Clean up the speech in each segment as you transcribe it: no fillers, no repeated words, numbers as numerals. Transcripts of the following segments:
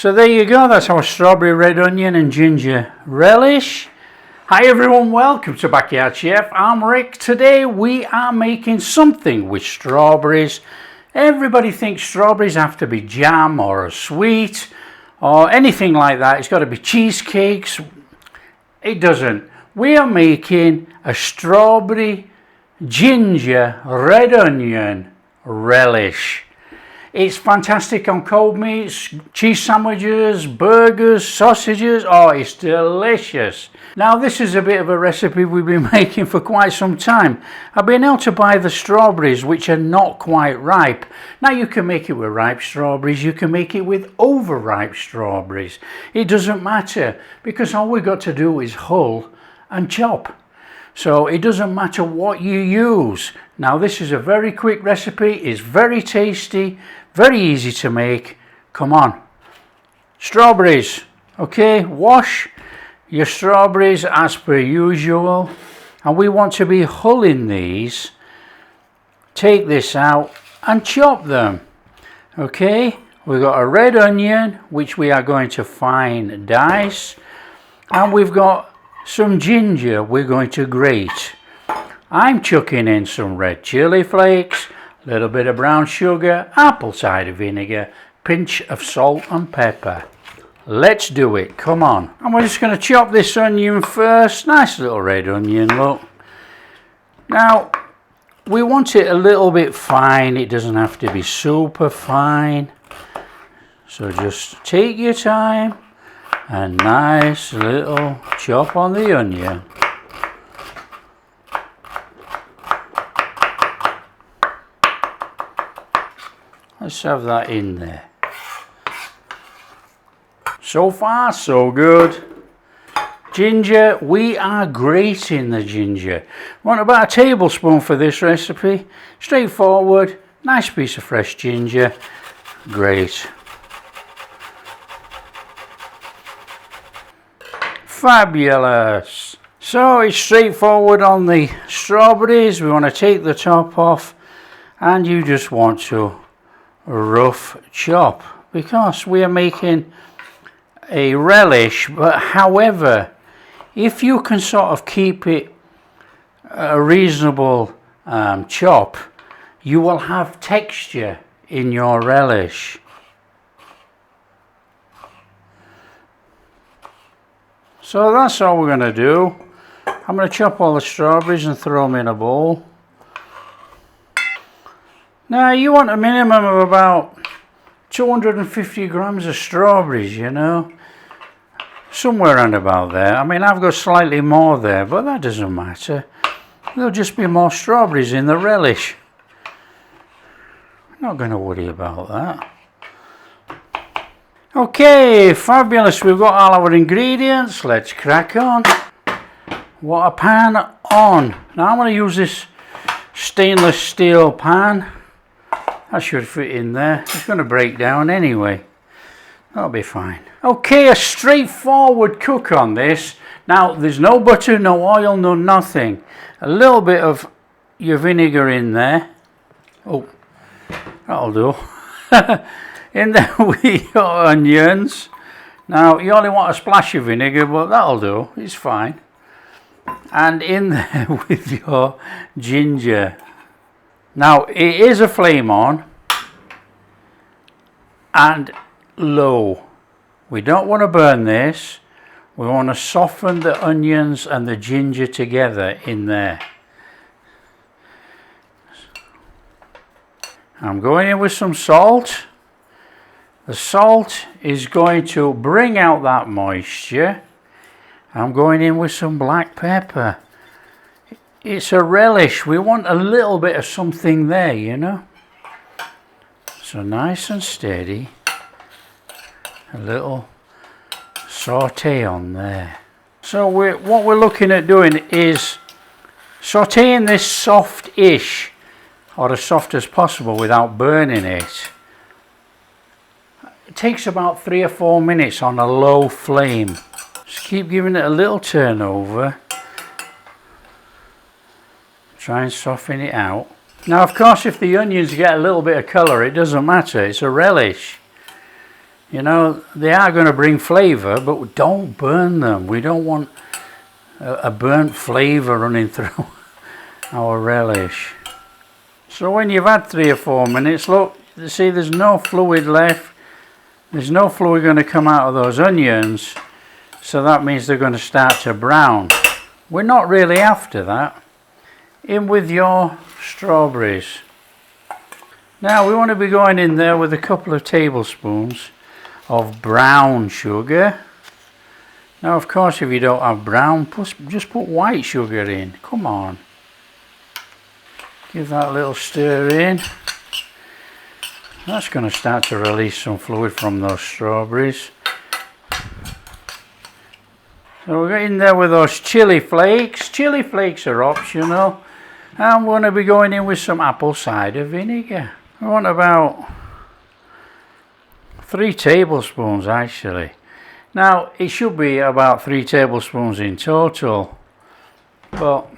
So there you go, that's our strawberry red onion and ginger relish. Hi everyone, welcome to Backyard Chef. I'm Rick. Today we are making something with strawberries. Everybody thinks strawberries have to be jam or a sweet or anything like that. It's got to be cheesecakes. It doesn't. We are making a strawberry ginger red onion relish. It's fantastic on cold meats, cheese sandwiches, burgers, sausages. Oh, it's delicious. Now this is a bit of a recipe we've been making for quite some time. I've been able to buy the strawberries which are not quite ripe. Now you can make it with ripe strawberries, you can make it with overripe strawberries. It doesn't matter because all we've got to do is hull and chop. So it doesn't matter what you use. Now this is a very quick recipe, it's very tasty, very easy to make. Come on. Strawberries. Okay, wash your strawberries as per usual. And we want to be hulling these. Take this out and chop them. Okay, we've got a red onion which we are going to fine dice. And we've got some ginger we're going to grate. I'm chucking in some red chili flakes, a little bit of brown sugar, apple cider vinegar, pinch of salt and pepper. Let's do it, come on. And we're just going to chop this onion first. Nice little red onion, look. Now, we want it a little bit fine. It doesn't have to be super fine. So just take your time. A nice little chop on the onion. Let's have that in there. So far so good. Ginger, we are grating the ginger. Want about a tablespoon for this recipe. Straightforward, nice piece of fresh ginger. Grate. Fabulous. So it's straightforward on the strawberries. We want to take the top off and you just want to rough chop because we are making a relish. But however, if you can sort of keep it a reasonable chop, you will have texture in your relish. So that's all we're going to do. I'm going to chop all the strawberries and throw them in a bowl. Now you want a minimum of about 250 grams of strawberries, you know. Somewhere around about there. I mean, I've got slightly more there, but that doesn't matter. There'll just be more strawberries in the relish. I'm not going to worry about that. Okay, fabulous. We've got all our ingredients. Let's crack on. Water pan on. Now I'm going to use this stainless steel pan. That should fit in there. It's going to break down anyway. That'll be fine. Okay, a straightforward cook on this. Now there's no butter, no oil, no nothing. A little bit of your vinegar in there. Oh, that'll do. In there with your onions. Now you only want a splash of vinegar, but that'll do, it's fine. And in there with your ginger. Now it is a flame on and low. We don't want to burn this. We want to soften the onions and the ginger together in there. I'm going in with some salt. The salt is going to bring out that moisture. I'm going in with some black pepper. It's a relish. We want a little bit of something there, you know. So nice and steady. A little saute on there. So what we're looking at doing is sauteing this soft-ish, or as soft as possible without burning it. It takes about 3 or 4 minutes on a low flame. Just keep giving it a little turn over. Try and soften it out. Now of course if the onions get a little bit of colour, it doesn't matter, it's a relish. You know, they are going to bring flavour, but don't burn them. We don't want a burnt flavour running through our relish. So when you've had 3 or 4 minutes, look, see there's no fluid left. There's no fluid going to come out of those onions. So that means they're going to start to brown. We're not really after that. In with your strawberries. Now we want to be going in there with a couple of tablespoons of brown sugar. Now of course if you don't have brown, just put white sugar in. Come on. Give that a little stir in. That's going to start to release some fluid from those strawberries. So we're in there with those chili flakes. Chili flakes are optional. And we're going to be going in with some apple cider vinegar. I want about 3 tablespoons actually. Now it should be about 3 tablespoons in total. But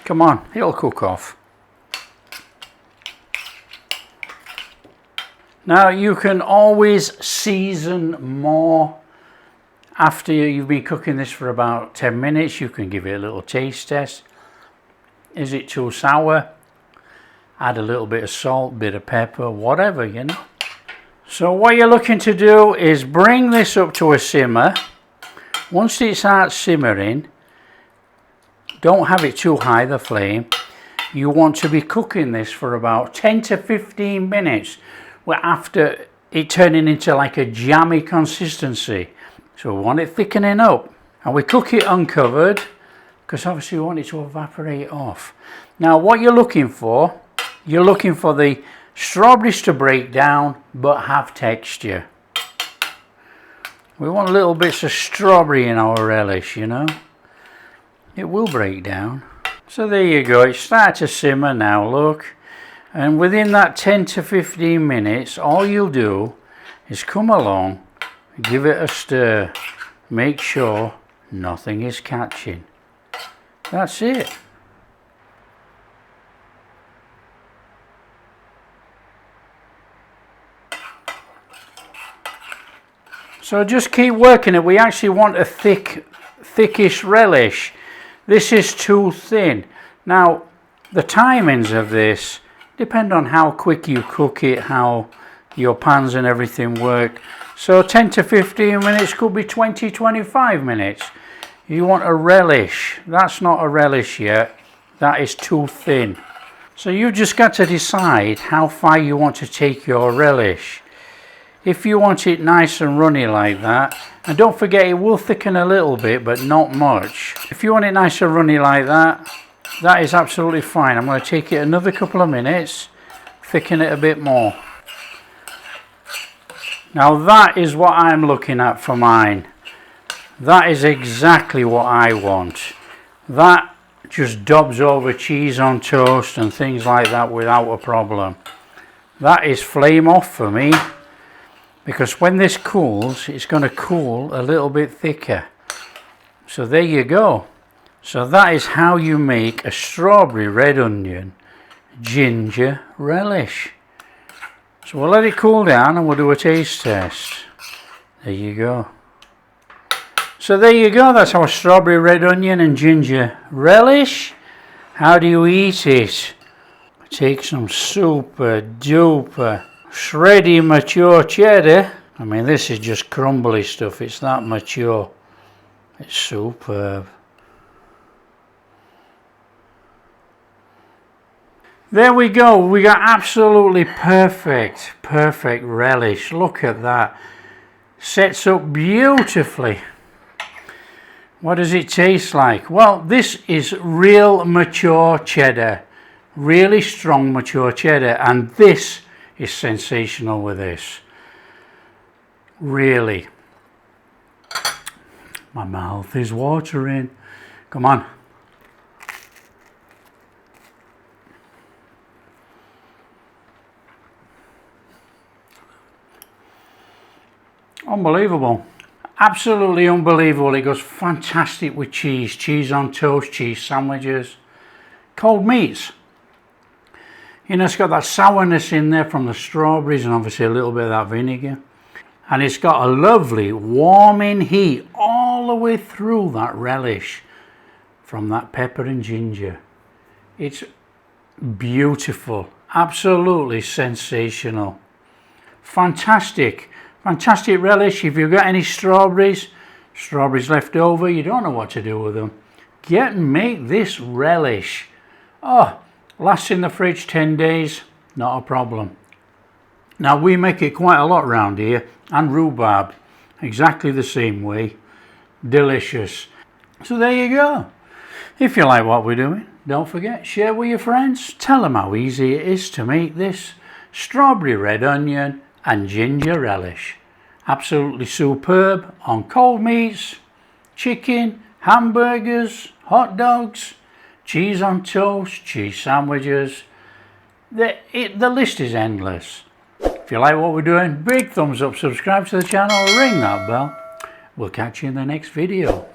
come on, it'll cook off. Now you can always season more. After you've been cooking this for about 10 minutes, you can give it a little taste test. Is it too sour? Add a little bit of salt, bit of pepper, whatever, you know. So what you're looking to do is bring this up to a simmer. Once it starts simmering, don't have it too high, the flame. You want to be cooking this for about 10 to 15 minutes. Well, after it turning into like a jammy consistency. So we want it thickening up. And we cook it uncovered, because obviously we want it to evaporate off. Now what you're looking for the strawberries to break down but have texture. We want little bits of strawberry in our relish, you know. It will break down. So there you go, it's started to simmer now, look. And within that 10 to 15 minutes, all you'll do is come along, give it a stir, make sure nothing is catching. That's it. So just keep working it. We actually want a thickish relish. This is too thin. Now, the timings of this depend on how quick you cook it, how your pans and everything work. So 10 to 15 minutes could be 20, 25 minutes. You want a relish. That's not a relish yet. That is too thin. So you just got to decide how far you want to take your relish. If you want it nice and runny like that, and don't forget it will thicken a little bit, but not much. If you want it nice and runny like that, that is absolutely fine. I'm going to take it another couple of minutes, thicken it a bit more. Now that is what I'm looking at for mine. That is exactly what I want. That just dobs over cheese on toast and things like that without a problem. That is flame off for me, because when this cools, it's going to cool a little bit thicker. So there you go. So that is how you make a strawberry red onion ginger relish. So we'll let it cool down and we'll do a taste test. There you go. So there you go, that's our strawberry red onion and ginger relish. How do you eat it? Take some super duper shreddy mature cheddar. I mean, this is just crumbly stuff, it's that mature. It's superb. There we go, we got absolutely perfect relish. Look at that. Sets up beautifully. What does it taste like? Well, this is real mature cheddar. Really strong mature cheddar, and this is sensational with this. Really. My mouth is watering. Come on. Unbelievable. Absolutely unbelievable. It goes fantastic with cheese. Cheese on toast, cheese sandwiches, cold meats. You know, it's got that sourness in there from the strawberries and obviously a little bit of that vinegar. And it's got a lovely warming heat all the way through that relish from that pepper and ginger. It's beautiful, absolutely sensational. Fantastic, fantastic relish. If you've got any strawberries left over, you don't know what to do with them, get and make this relish. Oh, lasts in the fridge 10 days, not a problem. Now we make it quite a lot around here, and rhubarb, exactly the same way. Delicious. So there you go. If you like what we're doing, don't forget, share with your friends. Tell them how easy it is to make this strawberry red onion and ginger relish. Absolutely superb on cold meats, chicken, hamburgers, hot dogs, cheese on toast, cheese sandwiches. The list is endless. If you like what we're doing, big thumbs up, subscribe to the channel, ring that bell. We'll catch you in the next video.